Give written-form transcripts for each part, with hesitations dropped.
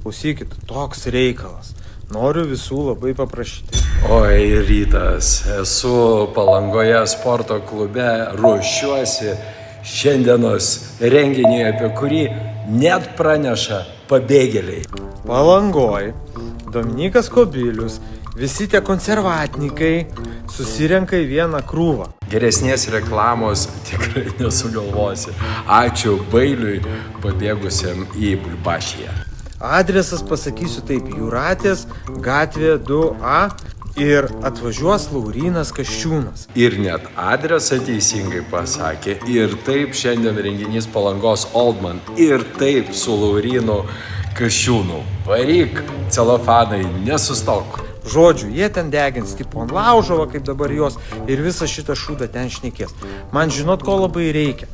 Klausykit, toks reikalas. Noriu visų labai paprašyti. Oi, rytas, esu Palangoje sporto klube, ruošiuosi šiandienos renginį, apie kurį net praneša pabėgėliai. Palangoj, Dominykas Kubilius, visi tie konservatnikai susirenka į vieną krūvą. Geresnės reklamos tikrai nesugalvosi. Ačiū Bailiui, pabėgusiam į Bulbašiją. Adresas pasakysiu taip, Jūratės gatvė 2A ir atvažiuos Laurynas Kasčiūnas. Ir net adresą teisingai pasakė. Ir taip šiandien renginys Palangos Oldman. Ir taip su Laurynu Kasčiūnu. Varyk, celofanai, nesustok. Žodžiu, jie ten degins, tipo ant laužo, kaip dabar jos, ir visą šitą šūdą ten šnekės. Man žinot, ko labai reikia.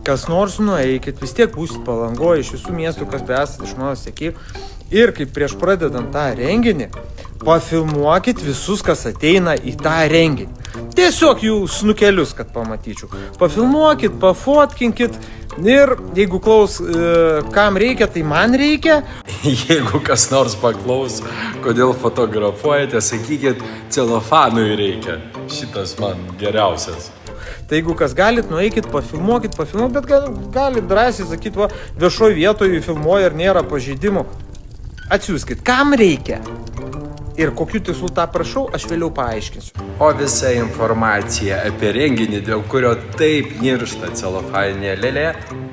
Kas nors nueikit, vis tiek būsit Palangoje iš visų miestų, kas be esat iš mano sekėjų. Ir kaip prieš pradedant tą renginį, pafilmuokit visus, kas ateina į tą renginį. Tiesiog jų snukelius, kad pamatyčiau. Pafilmuokit, pafotkinkit ir jeigu klaus, kam reikia, tai man reikia. Jeigu kas nors paklaus, kodėl fotografuojate, sakykit, celofanui reikia. Šitas man geriausias. Tai jeigu kas galit, nueikit, pafilmuokit, bet galit drąsiai sakyti, va, viešoj vietoje filmuoja ir nėra pažeidimų. Atsiųskit, kam reikia. Ir kokiu tikslu tą prašau, aš vėliau paaiškinsiu. O visa informacija apie renginį, dėl kurio taip niršta celofaninė lėlė,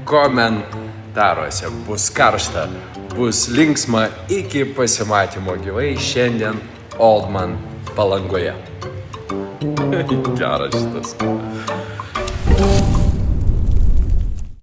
komentaruose. Bus karšta, bus linksma iki pasimatymo gyvai šiandien Oldman Palangoje. Geras šitas.